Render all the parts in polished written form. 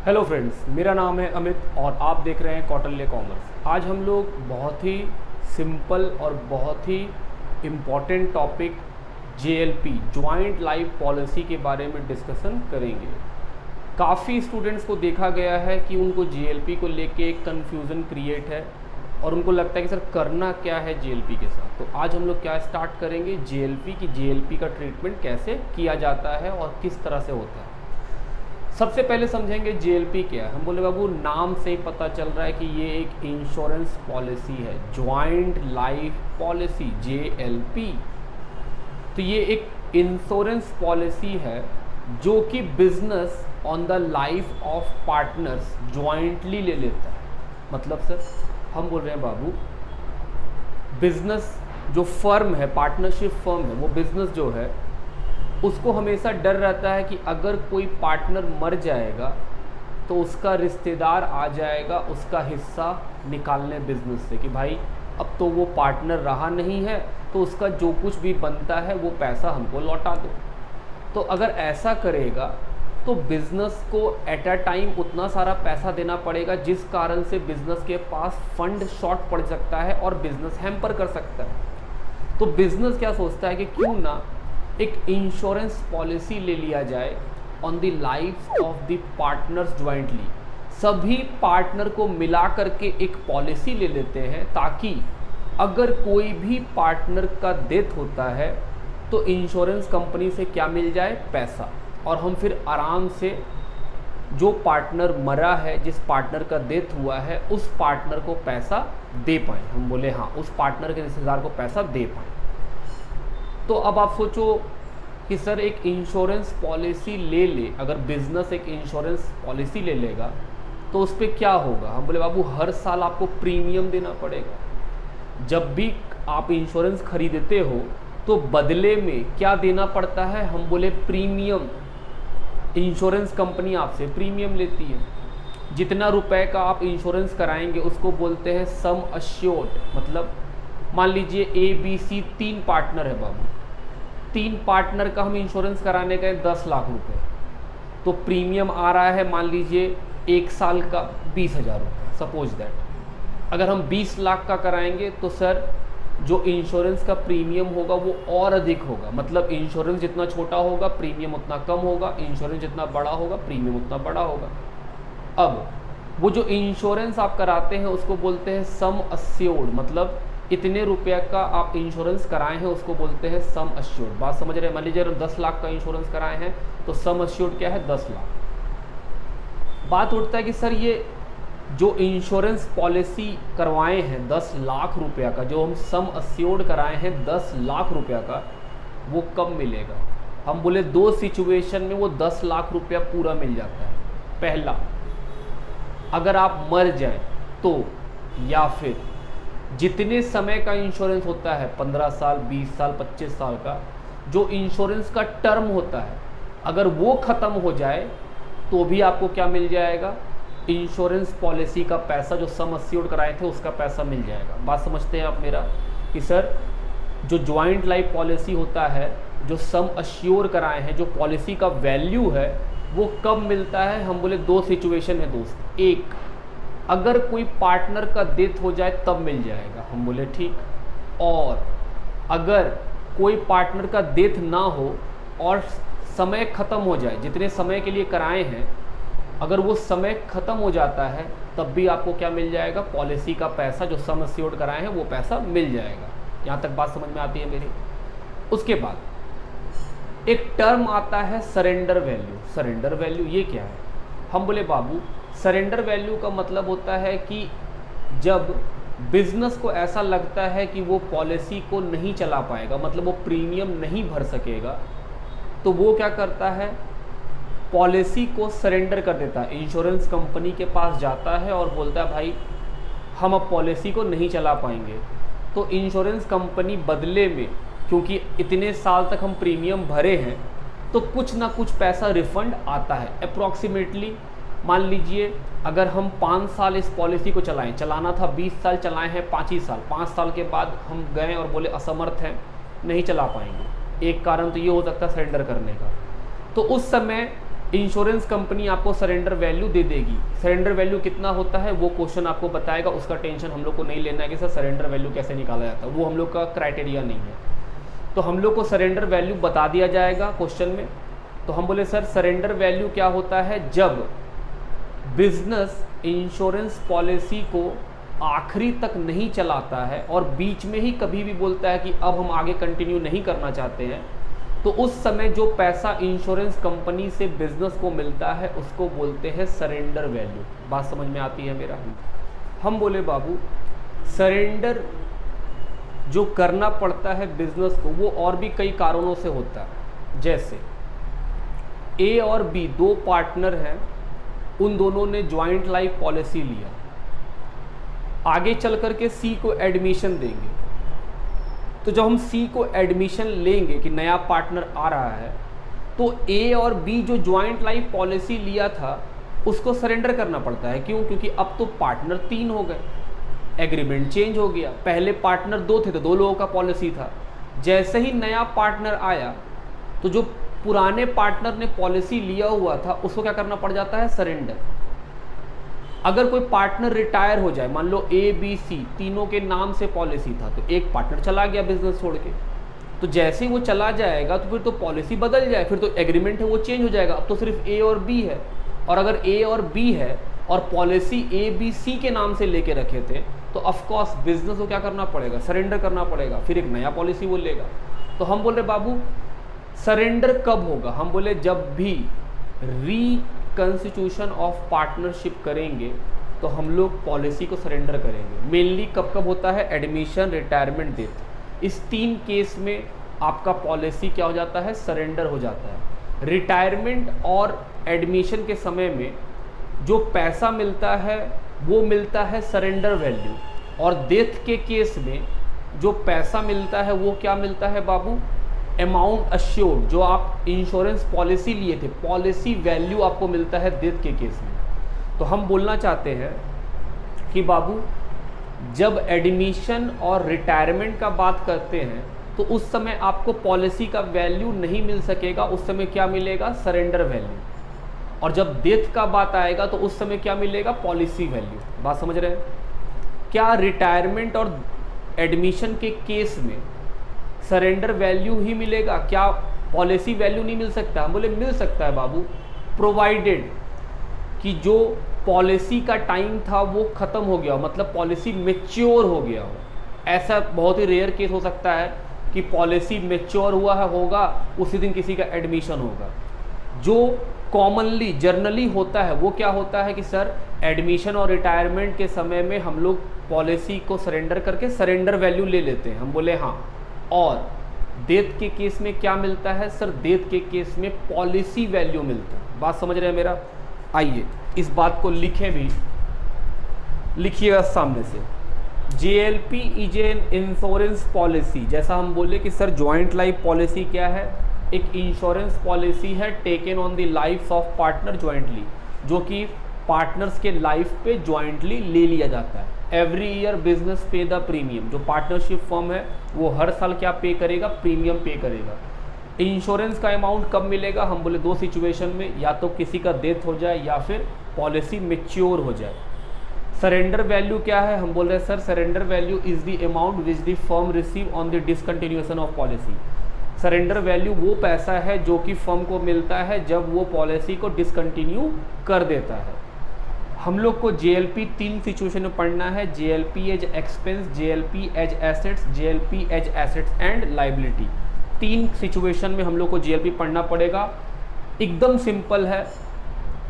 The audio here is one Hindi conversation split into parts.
हेलो फ्रेंड्स, मेरा नाम है अमित और आप देख रहे हैं कौटिल्य कॉमर्स। आज हम लोग बहुत ही सिंपल और बहुत ही important topic JLP joint life policy के बारे में डिस्कशन करेंगे। काफ़ी स्टूडेंट्स को देखा गया है कि उनको जेएलपी को लेके एक कन्फ्यूज़न क्रिएट है और उनको लगता है कि सर करना क्या है जेएलपी के साथ। तो आज हम लोग क्या स्टार्ट करेंगे, जेएलपी का ट्रीटमेंट कैसे किया जाता है और किस तरह से होता है। सबसे पहले समझेंगे जेएलपी क्या है। हम बोले बाबू नाम से ही पता चल रहा है कि ये एक इंश्योरेंस पॉलिसी है, ज्वाइंट लाइफ पॉलिसी जेएलपी। तो ये एक इंश्योरेंस पॉलिसी है जो कि business on the life of partners jointly ले लेता है। मतलब सर हम बोल रहे हैं बाबू बिजनेस जो फर्म है, पार्टनरशिप फर्म है, वो बिजनेस जो है उसको हमेशा डर रहता है कि अगर कोई पार्टनर मर जाएगा तो उसका रिश्तेदार आ जाएगा उसका हिस्सा निकालने बिजनेस से, कि भाई अब तो वो पार्टनर रहा नहीं है तो उसका जो कुछ भी बनता है वो पैसा हमको लौटा दो। तो अगर ऐसा करेगा तो बिजनेस को एट अ टाइम उतना सारा पैसा देना पड़ेगा जिस कारण से बिजनेस के पास फंड शॉर्ट पड़ सकता है और बिजनेस हैम्पर कर सकता है। तो बिजनेस क्या सोचता है कि क्यों ना एक इंश्योरेंस पॉलिसी ले लिया जाए on the life of the partners jointly. सभी पार्टनर को मिला करके एक पॉलिसी ले लेते हैं ताकि अगर कोई भी पार्टनर का डेथ होता है तो इंश्योरेंस कंपनी से क्या मिल जाए, पैसा, और हम फिर आराम से जो पार्टनर मरा है, जिस पार्टनर का डेथ हुआ है, उस पार्टनर को पैसा दे पाएँ। हम बोले हाँ, उस पार्टनर के रिश्तेदार को पैसा दे पाएँ। तो अब आप सोचो कि सर एक इंश्योरेंस पॉलिसी ले ले, अगर बिजनेस एक इंश्योरेंस पॉलिसी ले लेगा तो उस पर क्या होगा। हम बोले बाबू हर साल आपको प्रीमियम देना पड़ेगा। जब भी आप इंश्योरेंस खरीदते हो तो बदले में क्या देना पड़ता है, हम बोले प्रीमियम। इंश्योरेंस कंपनी आपसे प्रीमियम लेती है। जितना रुपए का आप इंश्योरेंस कराएंगे उसको बोलते हैं सम अश्योर्ड। मतलब मान लीजिए ABC 3 पार्टनर है बाबू, 3 पार्टनर का हम इंश्योरेंस कराने गए 10 लाख रुपए, तो प्रीमियम आ रहा है मान लीजिए 1 साल का 20,000 रुपये, सपोज दैट। अगर हम 20 लाख का कराएंगे तो सर जो इंश्योरेंस का प्रीमियम होगा वो और अधिक होगा। मतलब इंश्योरेंस जितना छोटा होगा प्रीमियम उतना कम होगा, इंश्योरेंस जितना बड़ा होगा प्रीमियम उतना बड़ा होगा। अब वो जो इंश्योरेंस आप कराते हैं उसको बोलते हैं सम अश्योर्ड। मतलब इतने रुपये का आप इंश्योरेंस कराए हैं उसको बोलते हैं सम अश्योर्ड। बात समझ रहे हैं। मान लीजिए 10 लाख का इंश्योरेंस कराए हैं तो सम अश्योर्ड क्या है, 10 लाख। बात उठता है कि सर ये जो इंश्योरेंस पॉलिसी करवाए हैं 10 लाख रुपया का, जो हम सम अश्योर्ड कराए हैं 10 लाख रुपया का, वो कब मिलेगा। हम बोले 2 सिचुएशन में वो 10 लाख रुपया पूरा मिल जाता है। पहला, अगर आप मर जाए तो, या फिर जितने समय का इंश्योरेंस होता है 15 साल 20 साल 25 साल का जो इंश्योरेंस का टर्म होता है, अगर वो ख़त्म हो जाए तो भी आपको क्या मिल जाएगा, इंश्योरेंस पॉलिसी का पैसा, जो सम अश्योर्ड कराए थे उसका पैसा मिल जाएगा। बात समझते हैं आप मेरा, कि सर जो ज्वाइंट लाइफ पॉलिसी होता है, जो सम अश्योर कराए हैं, जो पॉलिसी का वैल्यू है, वो कब मिलता है। हम बोले 2 सिचुएशन है दोस्त। एक, अगर कोई पार्टनर का डेथ हो जाए तब मिल जाएगा। हम बोले ठीक। और अगर कोई पार्टनर का डेथ ना हो और समय ख़त्म हो जाए, जितने समय के लिए कराए हैं, अगर वो समय ख़त्म हो जाता है तब भी आपको क्या मिल जाएगा, पॉलिसी का पैसा, जो सम अश्योर्ड कराए हैं वो पैसा मिल जाएगा। यहाँ तक बात समझ में आती है मेरी। उसके बाद एक टर्म आता है सरेंडर वैल्यू। सरेंडर वैल्यू ये क्या है। हम बोले बाबू सरेंडर वैल्यू का मतलब होता है कि जब बिजनेस को ऐसा लगता है कि वो पॉलिसी को नहीं चला पाएगा, मतलब वो प्रीमियम नहीं भर सकेगा, तो वो क्या करता है, पॉलिसी को सरेंडर कर देता है। इंश्योरेंस कंपनी के पास जाता है और बोलता है भाई हम अब पॉलिसी को नहीं चला पाएंगे। तो इंश्योरेंस कंपनी बदले में, क्योंकि इतने साल तक हम प्रीमियम भरे हैं, तो कुछ ना कुछ पैसा रिफंड आता है। अप्रॉक्सीमेटली मान लीजिए अगर हम 5 साल इस पॉलिसी को चलाएं, चलाना था 20 साल, चलाए हैं 5 ही साल, 5 साल के बाद हम गए और बोले असमर्थ हैं, नहीं चला पाएंगे। एक कारण तो ये हो सकता है सरेंडर करने का। तो उस समय इंश्योरेंस कंपनी आपको सरेंडर वैल्यू दे देगी। सरेंडर वैल्यू कितना होता है वो क्वेश्चन आपको बताएगा, उसका टेंशन हम लोग को नहीं लेना है कि सर सरेंडर वैल्यू कैसे निकाला जाता है, वो हम लोग का क्राइटेरिया नहीं है। तो हम लोग को सरेंडर वैल्यू बता दिया जाएगा क्वेश्चन में। तो हम बोले सर सरेंडर वैल्यू क्या होता है, जब बिजनेस इंश्योरेंस पॉलिसी को आखिरी तक नहीं चलाता है और बीच में ही कभी भी बोलता है कि अब हम आगे कंटिन्यू नहीं करना चाहते हैं, तो उस समय जो पैसा इंश्योरेंस कंपनी से बिजनेस को मिलता है उसको बोलते हैं सरेंडर वैल्यू। बात समझ में आती है मेरा? हम बोले बाबू सरेंडर जो करना पड़ता है बिजनेस को वो और भी कई कारणों से होता है। जैसे ए और बी दो पार्टनर हैं, उन दोनों ने ज्वाइंट लाइफ पॉलिसी लिया, आगे चल करके सी को एडमिशन देंगे। तो जब हम सी को एडमिशन लेंगे कि नया पार्टनर आ रहा है, तो ए और बी जो ज्वाइंट लाइफ पॉलिसी लिया था उसको सरेंडर करना पड़ता है। क्यों? क्योंकि अब तो पार्टनर 3 हो गए, एग्रीमेंट चेंज हो गया। पहले पार्टनर 2 थे तो 2 लोगों का पॉलिसी था। जैसे ही नया पार्टनर आया तो जो पुराने पार्टनर ने पॉलिसी लिया हुआ था उसको क्या करना पड़ जाता है, सरेंडर। अगर कोई पार्टनर रिटायर हो जाए, मान लो ए बी सी तीनों के नाम से पॉलिसी था, तो एक पार्टनर चला गया बिजनेस छोड़ के, तो जैसे ही वो चला जाएगा तो फिर तो पॉलिसी बदल जाए, फिर तो एग्रीमेंट है वो चेंज हो जाएगा। अब तो सिर्फ ए और बी है, और अगर ए और बी है और पॉलिसी ए बी सी के नाम से लेके रखे थे तो ऑफकोर्स बिजनेस को क्या करना पड़ेगा, सरेंडर करना पड़ेगा, फिर एक नया पॉलिसी वो लेगा। तो हम बोल रहे बाबू सरेंडर कब होगा? हम बोले जब भी रिकंस्टिट्यूशन ऑफ पार्टनरशिप करेंगे तो हम लोग पॉलिसी को सरेंडर करेंगे। मेनली कब कब होता है, एडमिशन, रिटायरमेंट, डेथ। इस 3 केस में आपका पॉलिसी क्या हो जाता है, सरेंडर हो जाता है। रिटायरमेंट और एडमिशन के समय में जो पैसा मिलता है वो मिलता है सरेंडर वैल्यू, और डेथ के केस में जो पैसा मिलता है वो क्या मिलता है बाबू, अमाउंट अश्योर्ड। जो आप इंश्योरेंस पॉलिसी लिए थे, पॉलिसी वैल्यू आपको मिलता है डेथ के केस में। तो हम बोलना चाहते हैं कि बाबू जब एडमिशन और रिटायरमेंट का बात करते हैं तो उस समय आपको पॉलिसी का वैल्यू नहीं मिल सकेगा, उस समय क्या मिलेगा, सरेंडर वैल्यू। और जब डेथ का बात आएगा तो उस समय क्या मिलेगा, पॉलिसी वैल्यू। बात समझ रहे हैं? क्या रिटायरमेंट और एडमिशन के केस में सरेंडर वैल्यू ही मिलेगा, क्या पॉलिसी वैल्यू नहीं मिल सकता? हम बोले मिल सकता है बाबू, प्रोवाइडेड कि जो पॉलिसी का टाइम था वो ख़त्म हो गया हो, मतलब पॉलिसी मेच्योर हो गया हो। ऐसा बहुत ही रेयर केस हो सकता है कि पॉलिसी मेच्योर हुआ है, होगा उसी दिन किसी का एडमिशन होगा। जो कॉमनली जर्नली होता है वो क्या होता है कि सर एडमिशन और रिटायरमेंट के समय में हम लोग पॉलिसी को सरेंडर करके सरेंडर वैल्यू ले लेते हैं। हम बोले हाँ। और डेथ के केस में क्या मिलता है सर, डेथ के केस में पॉलिसी वैल्यू मिलता है। बात समझ रहे हैं मेरा? आइए इस बात को लिखें भी, लिखिएगा सामने से। JLP is an insurance policy. जैसा हम बोले कि सर ज्वाइंट लाइफ पॉलिसी क्या है, एक इंश्योरेंस पॉलिसी है taken on the life of partner jointly, जो कि पार्टनर्स के लाइफ पे ज्वाइंटली ले लिया जाता है। एवरी ईयर बिजनेस पे द प्रीमियम। जो पार्टनरशिप फर्म है वो हर साल क्या पे करेगा, प्रीमियम पे करेगा। इंश्योरेंस का अमाउंट कब मिलेगा? हम बोले 2 सिचुएशन में, या तो किसी का डेथ हो जाए या फिर पॉलिसी मेच्योर हो जाए। सरेंडर वैल्यू क्या है? हम बोल रहे हैं sir surrender value is the amount which the firm receive on the discontinuation of policy. Surrender value वो पैसा है जो कि फर्म को मिलता है जब वो पॉलिसी को डिसकंटिन्यू कर देता है। हम लोग को JLP 3 सिचुएशन में पढ़ना है, JLP as expense, JLP as assets, JLP as assets and liability. 3 situation में हम लोग को JLP पढ़ना पड़ेगा। एकदम सिंपल है,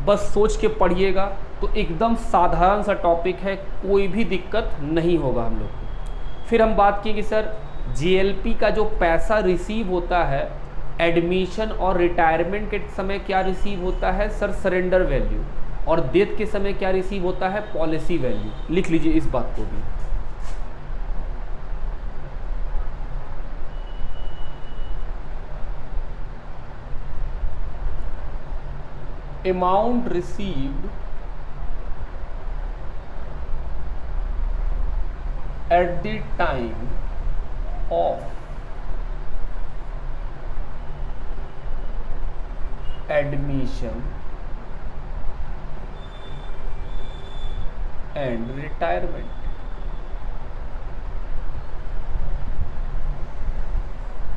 बस सोच के पढ़िएगा तो एकदम साधारण सा टॉपिक है, कोई भी दिक्कत नहीं होगा हम लोग को। फिर हम बात की कि सर JLP का जो पैसा रिसीव होता है एडमिशन और रिटायरमेंट के समय क्या रिसीव होता है सर, सरेंडर वैल्यू, और डेथ के समय क्या रिसीव होता है, पॉलिसी वैल्यू। लिख लीजिए इस बात को भी। Amount received at the time of admission and retirement.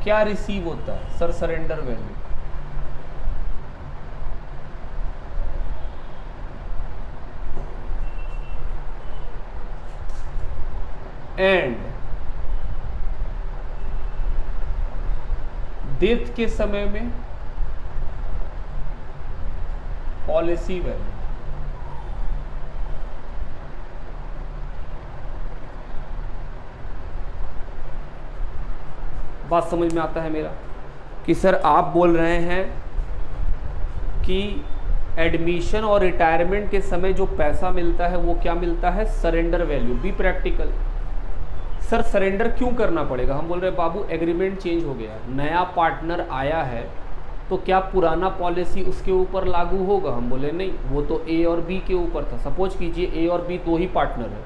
क्या रिसीव होता है sir? Surrender value. And death के समय में पॉलिसी वैल्यू। बात समझ में आता है मेरा कि सर आप बोल रहे हैं कि एडमिशन और रिटायरमेंट के समय जो पैसा मिलता है वो क्या मिलता है? Surrender value. Be practical. Sir surrender क्यों करना पड़ेगा? हम बोल रहे हैं बाबू एग्रीमेंट चेंज हो गया, नया पार्टनर आया है, तो क्या पुराना पॉलिसी उसके ऊपर लागू होगा? हम बोले नहीं, वो तो ए और बी के ऊपर था। सपोज कीजिए ए और बी दो ही पार्टनर है,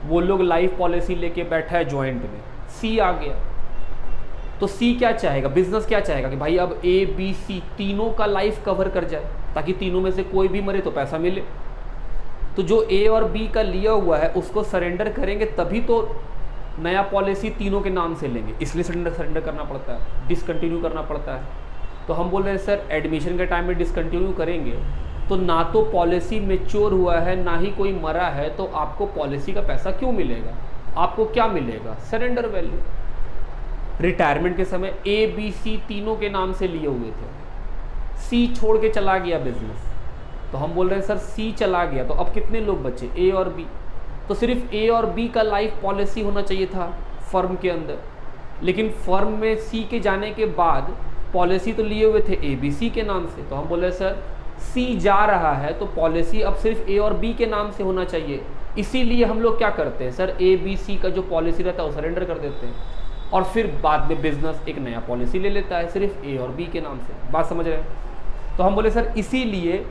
वो लोग लाइफ पॉलिसी लेके बैठा है जॉइंट में, सी आ गया तो सी क्या चाहेगा? बिजनेस क्या चाहेगा कि भाई अब ए बी सी तीनों का लाइफ कवर कर जाए, ताकि तीनों में से कोई भी मरे तो पैसा मिले। तो जो ए और बी का लिया हुआ है उसको सरेंडर करेंगे तभी तो नया पॉलिसी तीनों के नाम से लेंगे, इसलिए सरेंडर करना पड़ता है, डिसकंटिन्यू करना पड़ता है। तो हम बोल रहे हैं सर एडमिशन के टाइम में डिसकंटिन्यू करेंगे तो ना तो पॉलिसी मेच्योर हुआ है ना ही कोई मरा है, तो आपको पॉलिसी का पैसा क्यों मिलेगा? आपको क्या मिलेगा? Surrender value. रिटायरमेंट के समय ए बी सी तीनों के नाम से लिए हुए थे, सी छोड़ के चला गया बिजनेस, तो हम बोल रहे हैं सर सी चला गया तो अब कितने लोग बचे? ए और बी। तो सिर्फ ए और बी का लाइफ पॉलिसी होना चाहिए था फर्म के अंदर, लेकिन फर्म में सी के जाने के बाद पॉलिसी तो लिए हुए थे ए बी सी के नाम से। तो हम बोले सर सी जा रहा है तो पॉलिसी अब सिर्फ ए और बी के नाम से होना चाहिए, इसीलिए हम लोग क्या करते हैं सर ए बी सी का जो पॉलिसी रहता है वो सरेंडर कर देते हैं और फिर बाद में बिजनेस एक नया पॉलिसी ले लेता है सिर्फ ए और बी के नाम से। बात समझ रहे हैं? तो हम बोले सर इसीलिए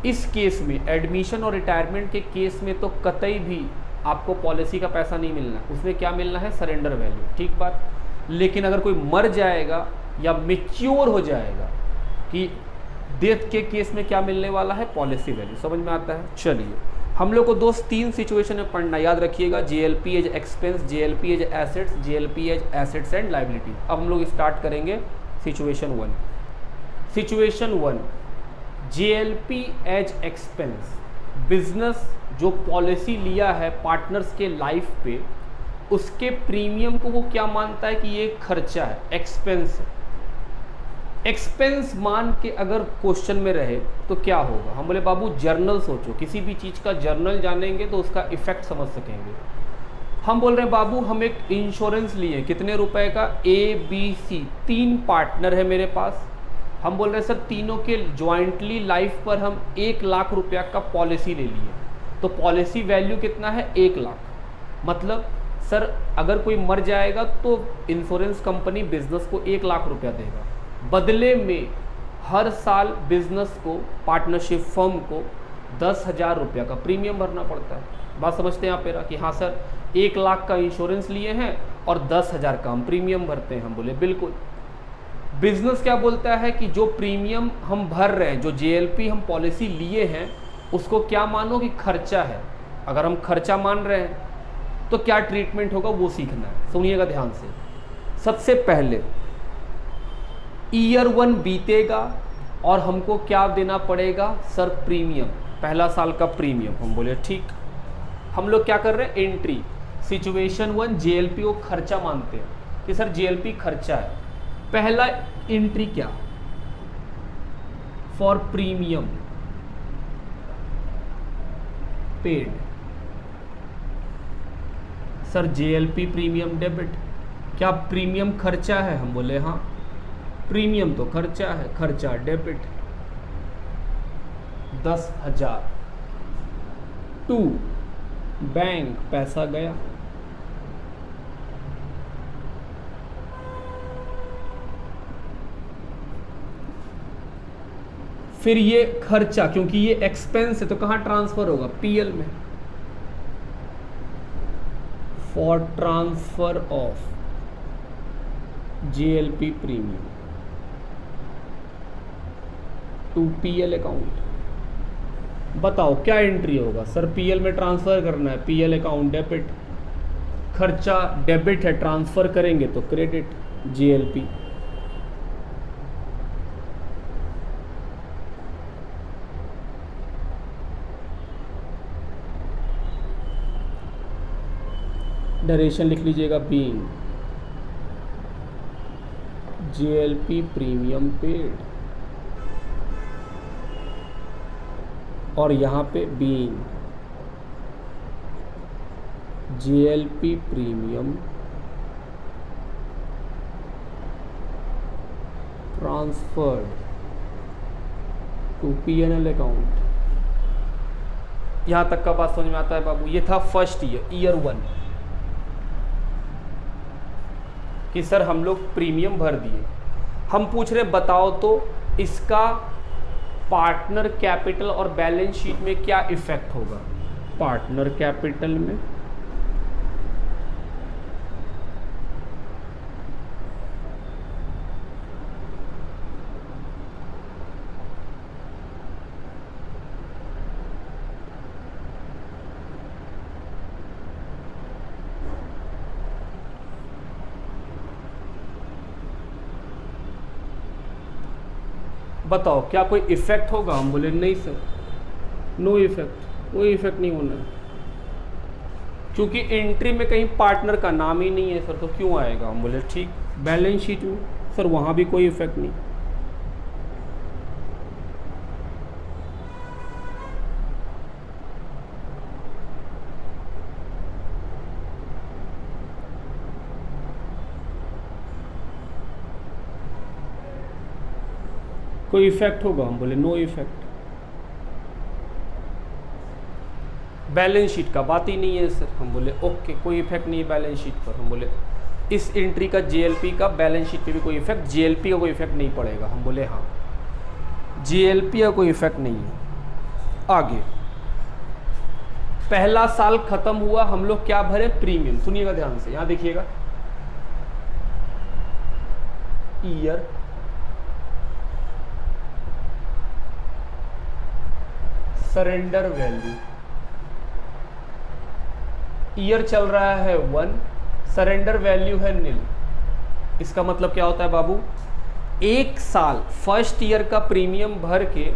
इस केस में एडमिशन और रिटायरमेंट के केस में तो कतई भी आपको पॉलिसी का पैसा नहीं मिलना, उसमें क्या मिलना है? Surrender value. ठीक बात। लेकिन अगर कोई मर जाएगा या मेच्योर हो जाएगा कि डेथ के केस में क्या मिलने वाला है? Policy value. समझ में आता है? चलिए हम लोग को दोस्त तीन सिचुएशन में पढ़ना, याद रखिएगा। JLP as expense, JLP as assets, JLP as assets and liability. अब हम लोग स्टार्ट करेंगे situation 1। Situation 1, JLP as expense. Business जो पॉलिसी लिया है पार्टनर्स के लाइफ पे, उसके प्रीमियम को वो क्या मानता है कि ये खर्चा है, एक्सपेंस है। एक्सपेंस मान के अगर क्वेश्चन में रहे तो क्या होगा? हम बोले बाबू जर्नल सोचो, किसी भी चीज़ का जर्नल जानेंगे तो उसका इफेक्ट समझ सकेंगे। हम बोल रहे हैं बाबू हम एक इंश्योरेंस लिए, कितने रुपए का? ए बी सी, तीन पार्टनर है मेरे पास। हम बोल रहे हैं सर तीनों के ज्वाइंटली लाइफ पर हम 1 लाख रुपया का पॉलिसी ले लिए, तो पॉलिसी वैल्यू कितना है? 1 लाख। मतलब सर अगर कोई मर जाएगा तो इंश्योरेंस कंपनी बिजनेस को 1 लाख रुपया देगा, बदले में हर साल बिजनेस को, पार्टनरशिप फर्म को 10,000 रुपया का प्रीमियम भरना पड़ता है। बात समझते हैं आप मेरा कि हाँ सर 1 लाख का इंश्योरेंस लिए हैं और 10,000 का हम प्रीमियम भरते हैं। हम बोले बिल्कुल। बिजनेस क्या बोलता है कि जो प्रीमियम हम भर रहे हैं, जो जेएलपी हम पॉलिसी लिए हैं, उसको क्या मानो कि खर्चा है। अगर हम खर्चा मान रहे हैं तो क्या ट्रीटमेंट होगा वो सीखना है, सुनिएगा ध्यान से। सबसे पहले ईयर 1 बीतेगा और हमको क्या देना पड़ेगा? सर प्रीमियम, पहला साल का प्रीमियम। हम बोले ठीक। हम लोग क्या कर रहे हैं? एंट्री सिचुएशन 1 जेएलपी को खर्चा मानते हैं कि सर जेएलपी खर्चा है। पहला एंट्री क्या? For premium paid. Sir JLP premium debit, क्या प्रीमियम खर्चा है? हम बोले हाँ, प्रीमियम तो खर्चा है, खर्चा डेबिट 10,000। 2 बैंक, पैसा गया। फिर ये खर्चा, क्योंकि ये एक्सपेंस है तो कहाँ ट्रांसफर होगा? पीएल में। For transfer of JLP premium. To PL account. बताओ क्या एंट्री होगा सर? पीएल में ट्रांसफ़र करना है, पीएल अकाउंट डेबिट, खर्चा डेबिट है, ट्रांसफ़र करेंगे तो क्रेडिट, जीएलपी। डरेशन लिख लीजिएगा, बीइंग जीएलपी प्रीमियम पेड, और यहाँ पे being GLP premium transferred to PNL account. यहाँ तक का बात समझ में आता है बाबू? ये था फर्स्ट ईयर 1 कि सर हम लोग प्रीमियम भर दिए। हम पूछ रहे बताओ तो इसका पार्टनर कैपिटल और बैलेंस शीट में क्या इफेक्ट होगा? पार्टनर कैपिटल में बताओ क्या कोई इफेक्ट होगा? हम बोले नहीं सर, नो इफेक्ट, कोई इफेक्ट नहीं होना है, क्योंकि एंट्री में कहीं पार्टनर का नाम ही नहीं है सर, तो क्यों आएगा? हम बोले ठीक। बैलेंस शीट में सर वहाँ भी कोई इफेक्ट नहीं। कोई इफेक्ट होगा? हम बोले नो इफेक्ट। बैलेंस शीट का बात ही नहीं है सर। हम बोले ओके, कोई इफेक्ट नहीं है बैलेंस शीट पर। हम बोले इस एंट्री का जीएलपी का बैलेंस शीट पे भी कोई इफेक्ट, जीएलपी का कोई इफेक्ट नहीं पड़ेगा। हम बोले हाँ, जीएलपी का कोई इफेक्ट नहीं है। आगे पहला साल खत्म हुआ, हम लोग क्या भरे? प्रीमियम। सुनिएगा ध्यान से, यहां देखिएगा, ईयर सरेंडर वैल्यू, ईयर चल रहा है 1, सरेंडर वैल्यू है नील। इसका मतलब क्या होता है बाबू? एक साल फर्स्ट ईयर का प्रीमियम भर के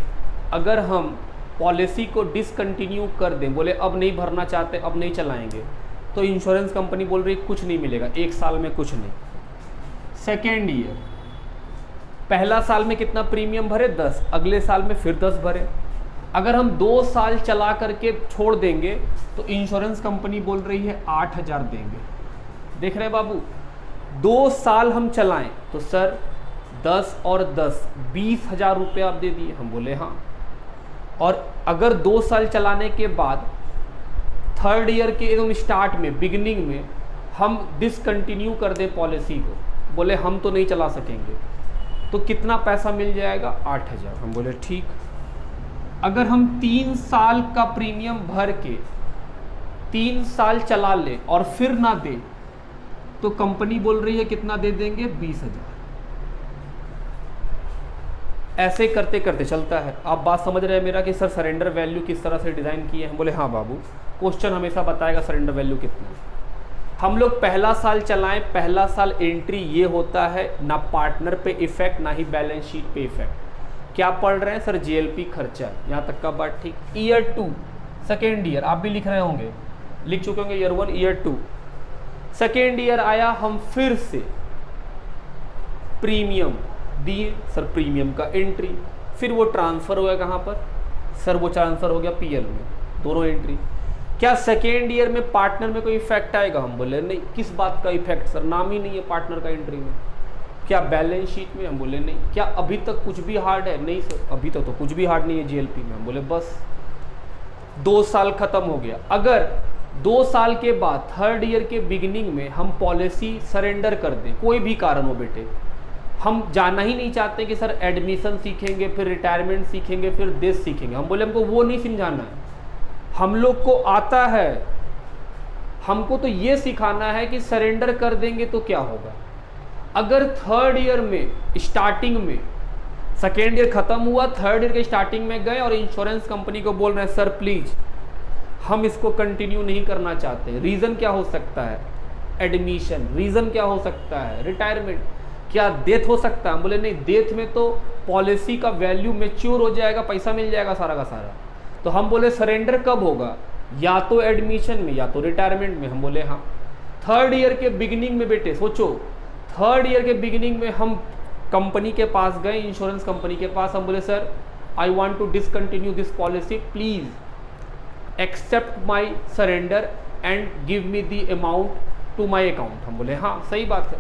अगर हम पॉलिसी को डिसकंटिन्यू कर दें, बोले अब नहीं भरना चाहते, अब नहीं चलाएंगे, तो इंश्योरेंस कंपनी बोल रही है कुछ नहीं मिलेगा, एक साल में कुछ नहीं। सेकेंड ईयर, पहला साल में कितना प्रीमियम भरे? 10, अगले साल में फिर 10 भरे। अगर हम 2 साल चला करके छोड़ देंगे तो इंश्योरेंस कंपनी बोल रही है 8,000 देंगे। देख रहे हैं बाबू? 2 साल हम चलाएं तो सर 10 और 10 20,000 रुपये आप दे दिए। हम बोले हाँ। और अगर 2 साल चलाने के बाद थर्ड ईयर के एकदम स्टार्ट में, बिगिनिंग में हम डिसकंटिन्यू कर दें पॉलिसी को, बोले हम तो नहीं चला सकेंगे, तो कितना पैसा मिल जाएगा? 8,000। हम बोले ठीक। अगर हम 3 साल का प्रीमियम भर के 3 साल चला ले और फिर ना दे तो कंपनी बोल रही है कितना दे देंगे? 20,000। ऐसे करते करते चलता है। आप बात समझ रहे हैं मेरा कि सर सरेंडर वैल्यू किस तरह से डिज़ाइन किए हैं? बोले हाँ बाबू, क्वेश्चन हमेशा बताएगा सरेंडर वैल्यू कितना। हम लोग पहला साल चलाएं, पहला साल एंट्री ये होता है, ना पार्टनर पे इफेक्ट ना ही बैलेंस शीट पे इफेक्ट। क्या पढ़ रहे हैं सर? जीएलपी खर्चा। यहाँ तक का बात ठीक। ईयर 2 सेकेंड ईयर, आप भी लिख रहे होंगे, लिख चुके होंगे ईयर 1 ईयर 2। सेकेंड ईयर आया, हम फिर से प्रीमियम दिए सर, प्रीमियम का एंट्री, फिर वो ट्रांसफ़र हो गया कहाँ पर सर? वो ट्रांसफ़र हो गया पीएल में, दोनों एंट्री। क्या सेकेंड ईयर में पार्टनर में कोई इफेक्ट आएगा? हम बोले नहीं। किस बात का इफेक्ट सर? नाम ही नहीं है पार्टनर का एंट्री में। क्या बैलेंस शीट में? हम बोले नहीं। क्या अभी तक कुछ भी हार्ड है? नहीं सर, अभी तक तो कुछ भी हार्ड नहीं है जीएलपी में। हम बोले बस 2 साल खत्म हो गया। अगर 2 साल के बाद थर्ड ईयर के बिगिनिंग में हम पॉलिसी सरेंडर कर दें, कोई भी कारण हो बेटे, हम जाना ही नहीं चाहते कि सर एडमिशन सीखेंगे, फिर रिटायरमेंट सीखेंगे, फिर देश सीखेंगे, हम बोले हमको वो नहीं समझाना है, हम लोग को आता है, हमको तो ये सिखाना है कि सरेंडर कर देंगे तो क्या होगा। अगर थर्ड ईयर में स्टार्टिंग में सेकेंड ईयर खत्म हुआ, थर्ड ईयर के स्टार्टिंग में गए और इंश्योरेंस कंपनी को बोल रहे हैं सर प्लीज हम इसको कंटिन्यू नहीं करना चाहते। रीजन क्या हो सकता है? एडमिशन। रीजन क्या हो सकता है? रिटायरमेंट। क्या डेथ हो सकता है? बोले नहीं, डेथ में तो पॉलिसी का वैल्यू मैच्योर हो जाएगा, पैसा मिल जाएगा सारा का सारा। तो हम बोले सरेंडर कब होगा? या तो एडमिशन में या तो रिटायरमेंट में। हम बोले हाँ। थर्ड ईयर के बिगिनिंग में बेटे सोचो, थर्ड ईयर के बिगिनिंग में हम कंपनी के पास गए, इंश्योरेंस कंपनी के पास। हम बोले sir I want to discontinue this policy, please accept my surrender and give me the amount to my account. हम बोले हाँ सही बात है।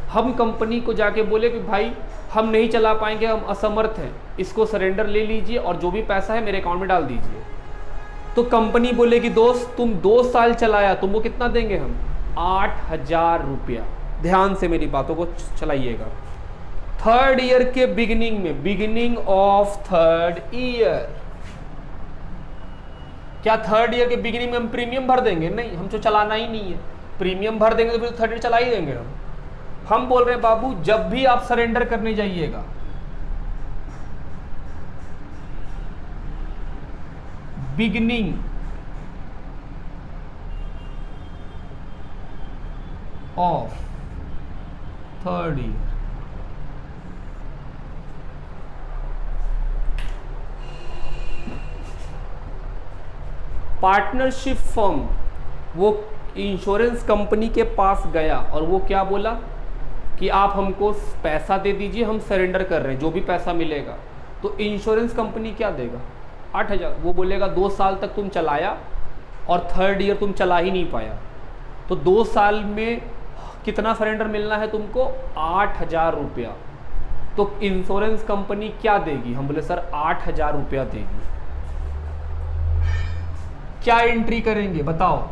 हम कंपनी को जाके बोले कि भाई हम नहीं चला पाएंगे, हम असमर्थ हैं, इसको सरेंडर ले लीजिए और जो भी पैसा है मेरे अकाउंट में डाल दीजिए। तो कंपनी बोलेगी दोस्त तुम 2 साल चलाया, तुमको कितना देंगे हम? 8,000 रुपया। ध्यान से मेरी बातों को चलाइएगा। थर्ड ईयर के बिगिनिंग में, बिगिनिंग ऑफ थर्ड ईयर, क्या थर्ड ईयर के बिगिनिंग में हम प्रीमियम भर देंगे? नहीं, हम तो चलाना ही नहीं है। प्रीमियम भर देंगे तो फिर थर्ड ईयर चला ही देंगे हम बोल रहे हैं बाबू जब भी आप सरेंडर करने जाइएगा, beginning of third year, partnership firm वो इंश्योरेंस कंपनी के पास गया और वो क्या बोला कि आप हमको पैसा दे दीजिए, हम सरेंडर कर रहे हैं, जो भी पैसा मिलेगा। तो इंश्योरेंस कंपनी क्या देगा? 8,000। वो बोलेगा 2 साल तक तुम चलाया और थर्ड ईयर तुम चला ही नहीं पाया, तो 2 साल में कितना सरेंडर मिलना है तुमको? 8,000 रुपया। तो इंश्योरेंस कंपनी क्या देगी? हम बोले सर 8,000 रुपया देगी। क्या एंट्री करेंगे बताओ?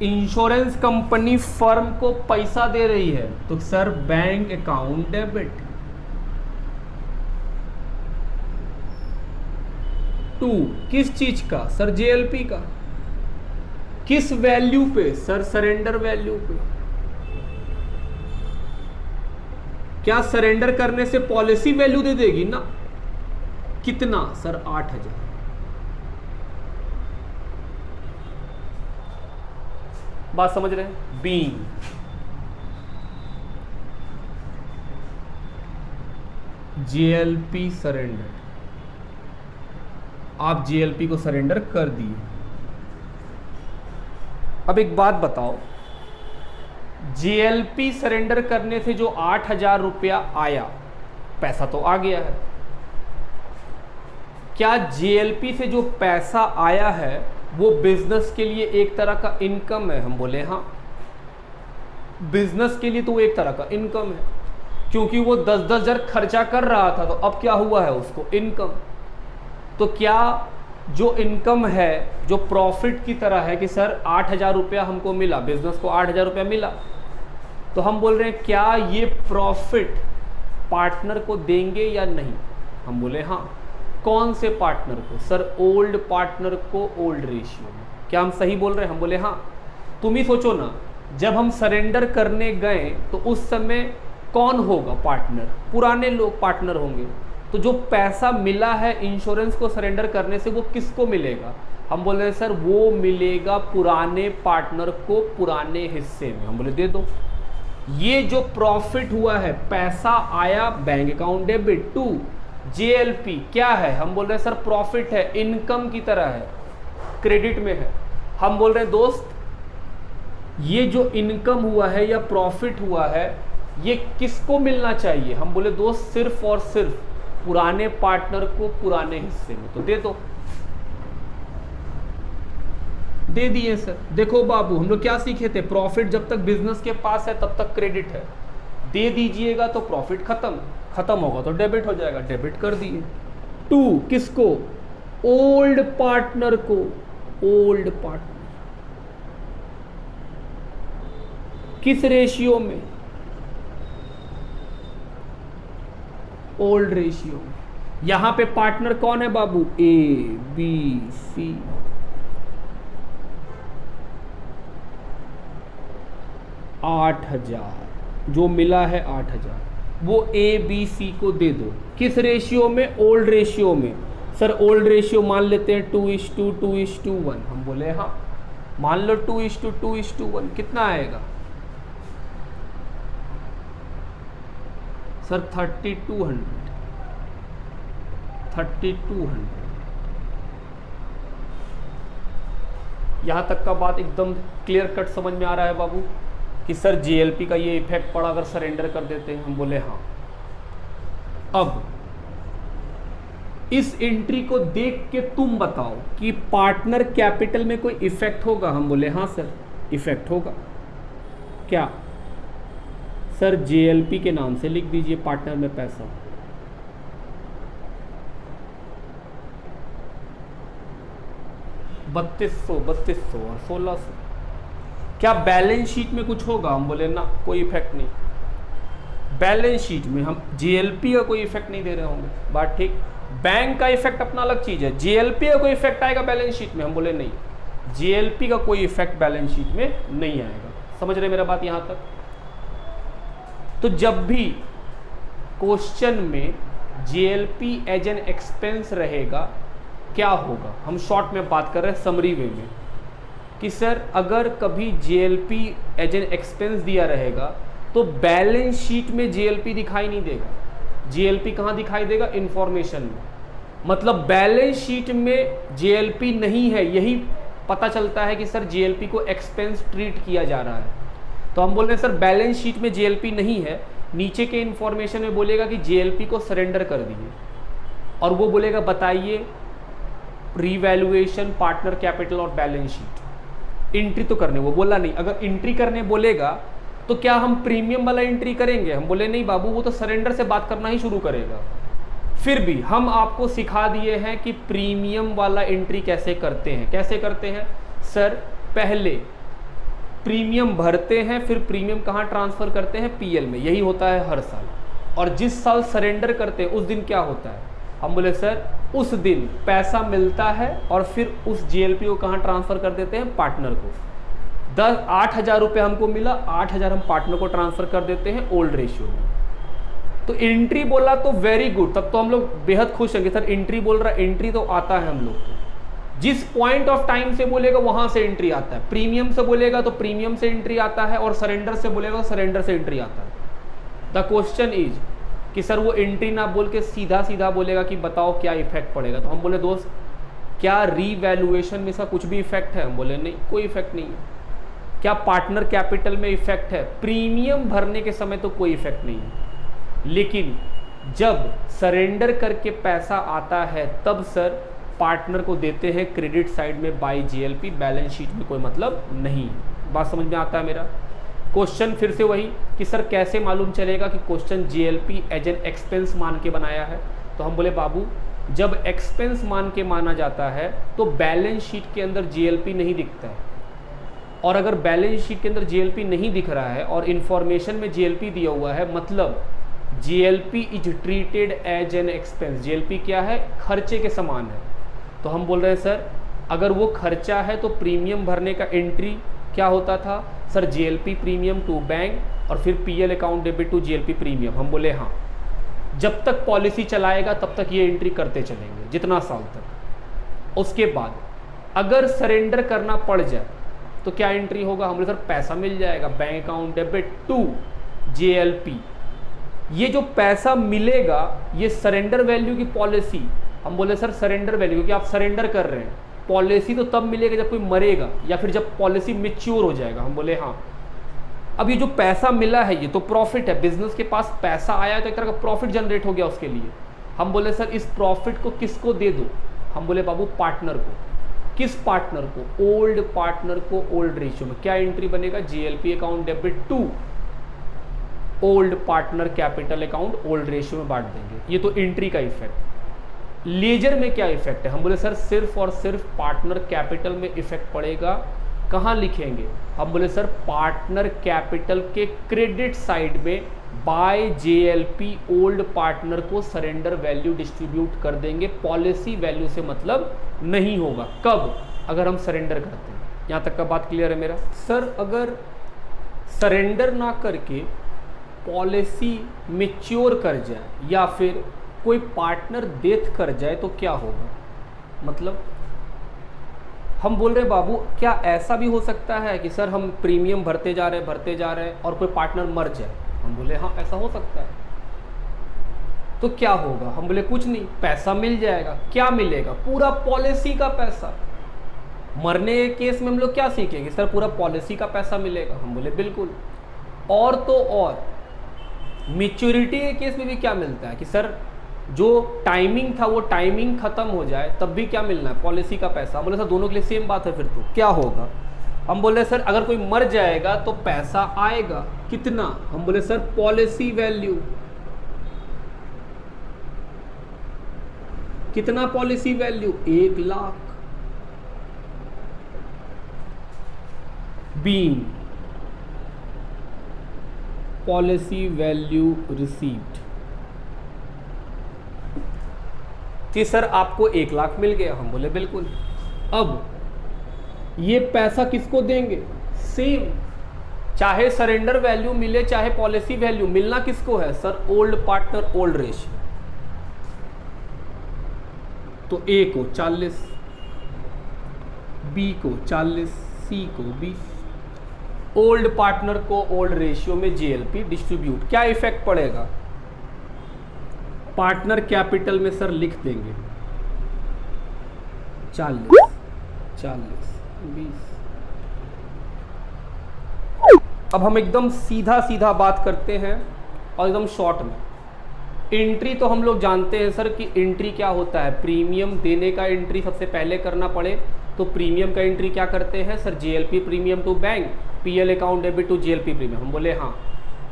इंश्योरेंस कंपनी फर्म को पैसा दे रही है, तो sir bank account debit. To किस चीज का? सर जेएलपी का। किस वैल्यू पे? सर सरेंडर वैल्यू पे। क्या सरेंडर करने से पॉलिसी वैल्यू दे देगी ना? कितना? सर 8,000। बात समझ रहे हैं? बीइंग जेएलपी सरेंडर, आप जेएलपी को सरेंडर कर दिए। अब एक बात बताओ, जेएलपी सरेंडर करने से जो 8,000 रुपया आया, पैसा तो आ गया है, क्या जेएलपी से जो पैसा आया है वो बिजनेस के लिए एक तरह का इनकम है? हम बोले हाँ, बिजनेस के लिए तो एक तरह का इनकम है, क्योंकि वो 10-10 हज़ार खर्चा कर रहा था, तो अब क्या हुआ है उसको? इनकम। तो क्या जो इनकम है, जो प्रॉफिट की तरह है कि सर 8,000 रुपया हमको मिला, बिजनेस को 8,000 रुपया मिला, तो हम बोल रहे हैं क्या ये प्रॉफिट पार्टनर को देंगे या नहीं? हम बोले हाँ। कौन से पार्टनर को? सर ओल्ड पार्टनर को ओल्ड रेशियो में। क्या हम सही बोल रहे हैं? हम बोले हाँ। तुम ही सोचो ना, जब हम सरेंडर करने गए तो उस समय कौन होगा पार्टनर? पुराने लोग पार्टनर होंगे। तो जो पैसा मिला है इंश्योरेंस को सरेंडर करने से वो किसको मिलेगा? हम बोल रहे हैं सर वो मिलेगा पुराने पार्टनर को पुराने हिस्से में। हम बोले दे दो। ये जो प्रॉफिट हुआ है, पैसा आया bank account debit. To JLP क्या है? हम बोल रहे हैं सर प्रॉफिट है, इनकम की तरह है, क्रेडिट में है। हम बोल रहे हैं दोस्त ये जो इनकम हुआ है या प्रॉफिट हुआ है ये किसको मिलना चाहिए? हम बोले दोस्त सिर्फ और सिर्फ पुराने पार्टनर को पुराने हिस्से में। तो दे दो। दे दिए सर। देखो बाबू हम लोग क्या सीखे थे? प्रॉफिट जब तक बिजनेस के पास है तब तक क्रेडिट है, दे दीजिएगा तो प्रॉफिट खत्म, खत्म होगा तो डेबिट हो जाएगा, डेबिट कर दिए। टू किसको? ओल्ड पार्टनर को। ओल्ड पार्टनर किस रेशियो में? ओल्ड रेशियो में। यहां पे पार्टनर कौन है बाबू? A B C. $8,000 जो मिला है 8,000। वो ए बी सी को दे दो। किस रेशियो में? ओल्ड रेशियो में। सर ओल्ड रेशियो मान लेते हैं 2:2:1। हम बोले हाँ, मान लो 2:2:1। कितना आएगा सर? 3200। यहां तक का बात एकदम क्लियर कट समझ में आ रहा है बाबू कि सर जीएलपी का ये इफेक्ट पड़ा अगर सरेंडर कर देते हैं? हम बोले हाँ। अब इस एंट्री को देख के तुम बताओ कि पार्टनर कैपिटल में कोई इफेक्ट होगा? हम बोले हाँ सर, इफेक्ट होगा। क्या सर? जेएलपी के नाम से लिख दीजिए पार्टनर में पैसा। $3200 और 1600। क्या बैलेंस शीट में कुछ होगा? हम बोले ना, कोई इफेक्ट नहीं। बैलेंस शीट में हम जीएलपी का कोई इफेक्ट नहीं दे रहे होंगे, बात ठीक। बैंक का इफेक्ट अपना अलग चीज है, जीएलपी का कोई इफेक्ट आएगा बैलेंस शीट में? हम बोले नहीं, जीएलपी का कोई इफेक्ट बैलेंस शीट में नहीं आएगा। समझ रहे मेरा बात यहां तक? तो जब भी क्वेश्चन में जीएलपी एज एन एक्सपेंस रहेगा, क्या होगा? हम शॉर्ट में बात कर रहे हैं, समरी वे में, कि सर अगर कभी जीएलपी एज एन एक्सपेंस दिया रहेगा तो बैलेंस शीट में जीएलपी दिखाई नहीं देगा। जीएलपी कहाँ दिखाई देगा? इंफॉर्मेशन में। मतलब बैलेंस शीट में जीएलपी नहीं है, यही पता चलता है कि सर जीएलपी को एक्सपेंस ट्रीट किया जा रहा है। तो हम बोल रहे हैं सर बैलेंस शीट में जीएलपी नहीं है, नीचे के इंफॉर्मेशन में बोलेगा कि जीएलपी को सरेंडर कर दिए, और वो बोलेगा बताइए रीवैल्यूएशन, पार्टनर कैपिटल और बैलेंस शीट। एंट्री तो करने वो बोला नहीं। अगर एंट्री करने बोलेगा तो क्या हम प्रीमियम वाला एंट्री करेंगे? हम बोले नहीं बाबू, वो तो सरेंडर से बात करना ही शुरू करेगा। फिर भी हम आपको सिखा दिए हैं कि प्रीमियम वाला एंट्री कैसे करते हैं। कैसे करते हैं सर? पहले प्रीमियम भरते हैं, फिर प्रीमियम कहाँ ट्रांसफर करते हैं? पीएल में। यही होता है हर साल। और जिस साल सरेंडर करते हैं उस दिन क्या होता है? हम बोले सर उस दिन पैसा मिलता है और फिर उस जीएलपी को कहाँ ट्रांसफर कर देते हैं? पार्टनर को। 8,000 रुपये हमको मिला, 8,000 हम पार्टनर को ट्रांसफर कर देते हैं ओल्ड रेशियो में। तो एंट्री बोला तो वेरी गुड, तब तो हम लोग बेहद खुश हैं कि सर एंट्री बोल रहा है। एंट्री तो आता है हम लोग को, जिस पॉइंट ऑफ टाइम से बोलेगा वहां से एंट्री आता है। प्रीमियम से बोलेगा तो प्रीमियम से एंट्री आता है, और सरेंडर से बोलेगा तो सरेंडर से एंट्री आता है। द क्वेश्चन इज कि सर वो एंट्री ना बोल के सीधा सीधा बोलेगा कि बताओ क्या इफेक्ट पड़ेगा। तो हम बोले दोस्त क्या रीवैल्यूएशन में इसका कुछ भी इफेक्ट है? हम बोले नहीं, कोई इफेक्ट नहीं है। क्या पार्टनर कैपिटल में इफेक्ट है? प्रीमियम भरने के समय तो कोई इफेक्ट नहीं है, लेकिन जब सरेंडर करके पैसा आता है तब सर पार्टनर को देते हैं क्रेडिट साइड में बाय जीएलपी, बैलेंस शीट में कोई मतलब नहीं है। बात समझ में आता है मेरा? क्वेश्चन फिर से वही कि सर कैसे मालूम चलेगा कि question GLP as an expense मान के बनाया है? तो हम बोले बाबू जब एक्सपेंस मान के माना जाता है तो बैलेंस शीट के अंदर जीएलपी नहीं दिखता है, और अगर बैलेंस शीट के अंदर जीएलपी नहीं दिख रहा है और इन्फॉर्मेशन में जीएलपी दिया हुआ है, मतलब GLP is treated as an expense. GLP क्या है? खर्चे के समान है। तो हम बोल रहे हैं सर अगर वो खर्चा है तो प्रीमियम भरने का एंट्री क्या होता था? Sir GLP premium to bank और फिर PL account debit to GLP premium. हम बोले हाँ, जब तक पॉलिसी चलाएगा तब तक ये एंट्री करते चलेंगे, जितना साल तक। उसके बाद अगर सरेंडर करना पड़ जाए तो क्या एंट्री होगा? हम बोले सर पैसा मिल जाएगा, bank account debit to GLP. ये जो पैसा मिलेगा ये सरेंडर वैल्यू की पॉलिसी। हम बोले सर सरेंडर वैल्यू, क्योंकि आप सरेंडर कर रहे हैं, पॉलिसी तो तब मिलेगा जब कोई मरेगा या फिर जब पॉलिसी मैच्योर हो जाएगा। हम बोले हाँ। अब ये जो पैसा मिला है ये तो प्रॉफिट है, बिजनेस के पास पैसा आया तो एक तरह का प्रॉफिट जनरेट हो गया उसके लिए। हम बोले सर इस प्रॉफिट को किसको दे दो? हम बोले बाबू पार्टनर को। किस पार्टनर को? ओल्ड पार्टनर को ओल्ड रेशियो में। क्या एंट्री बनेगा? GLP account debit to old partner capital account old ratio में बांट देंगे। ये तो एंट्री का इफेक्ट। लेजर में क्या इफेक्ट है? हम बोले सर सिर्फ और सिर्फ पार्टनर कैपिटल में इफेक्ट पड़ेगा। कहाँ लिखेंगे? हम बोले सर पार्टनर कैपिटल के क्रेडिट साइड में बाय जेएलपी ओल्ड पार्टनर को सरेंडर वैल्यू डिस्ट्रीब्यूट कर देंगे। पॉलिसी वैल्यू से मतलब नहीं होगा। कब? अगर हम सरेंडर करते हैं। यहाँ तक का बात क्लियर है मेरा? सर अगर सरेंडर ना करके पॉलिसी मैच्योर कर जाए या फिर कोई पार्टनर डेथ कर जाए तो क्या होगा? मतलब हम बोल रहे हैं बाबू, क्या ऐसा भी हो सकता है कि सर हम प्रीमियम भरते जा रहे हैं और कोई पार्टनर मर जाए? हम बोले हाँ ऐसा हो सकता है। तो क्या होगा? हम बोले कुछ नहीं, पैसा मिल जाएगा। क्या मिलेगा? पूरा पॉलिसी का पैसा। मरने के केस में हम लोग क्या सीखेंगे? सर पूरा पॉलिसी का पैसा मिलेगा। हम बोले बिल्कुल। और तो और मैच्योरिटी के केस में भी क्या मिलता है कि सर जो टाइमिंग था वो टाइमिंग खत्म हो जाए तब भी क्या मिलना है? पॉलिसी का पैसा। हम बोले सर दोनों के लिए सेम बात है, फिर तो क्या होगा? हम बोले सर अगर कोई मर जाएगा तो पैसा आएगा कितना? हम बोले सर पॉलिसी वैल्यू। कितना policy value? 1 lakh. Being policy value received कि सर आपको 1 लाख मिल गया। हम बोले बिल्कुल। अब ये पैसा किसको देंगे? सेम, चाहे सरेंडर वैल्यू मिले चाहे पॉलिसी वैल्यू, मिलना किसको है? Sir old partner old ratio. तो ए को 40, बी को 40, सी को 20। ओल्ड पार्टनर को ओल्ड रेशियो में जेएलपी डिस्ट्रीब्यूट। क्या इफेक्ट पड़ेगा? पार्टनर कैपिटल में सर लिख देंगे 40, 40, 20। अब हम एकदम सीधा सीधा बात करते हैं और एकदम शॉर्ट में। एंट्री तो हम लोग जानते हैं सर कि एंट्री क्या होता है। प्रीमियम देने का एंट्री सबसे पहले करना पड़े तो प्रीमियम का एंट्री क्या करते हैं sir? JLP premium to bank, PL account debit to JLP premium. हम बोले हाँ।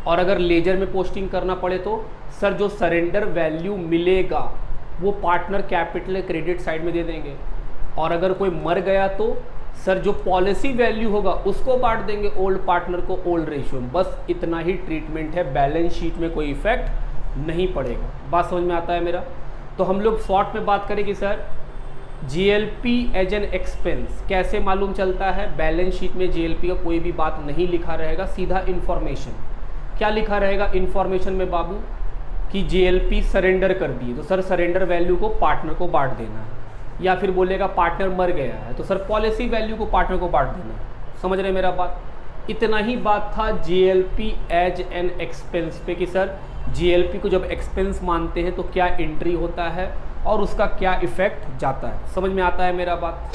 और अगर लेजर में पोस्टिंग करना पड़े तो सर जो सरेंडर वैल्यू मिलेगा वो पार्टनर कैपिटल क्रेडिट साइड में दे देंगे। और अगर कोई मर गया तो सर जो पॉलिसी वैल्यू होगा उसको बांट देंगे ओल्ड पार्टनर को ओल्ड रेशियो में। बस इतना ही ट्रीटमेंट है, बैलेंस शीट में कोई इफेक्ट नहीं पड़ेगा। बात समझ में आता है मेरा? तो हम लोग शॉर्ट में बात करें कि sir JLP as an expense कैसे मालूम चलता है? बैलेंस शीट में जेएलपी का कोई भी बात नहीं लिखा रहेगा, सीधा इन्फॉर्मेशन। क्या लिखा रहेगा इन्फॉर्मेशन में बाबू? कि जेएलपी सरेंडर कर दिए तो सर सरेंडर वैल्यू को पार्टनर को बांट देना है। या फिर बोलेगा पार्टनर मर गया है तो सर पॉलिसी वैल्यू को पार्टनर को बांट देना है। समझ रहे मेरा बात? इतना ही बात था जेएलपी एज एन एक्सपेंस पे कि सर जेएलपी को जब एक्सपेंस मानते हैं तो क्या एंट्री होता है और उसका क्या इफेक्ट जाता है। समझ में आता है मेरा बात?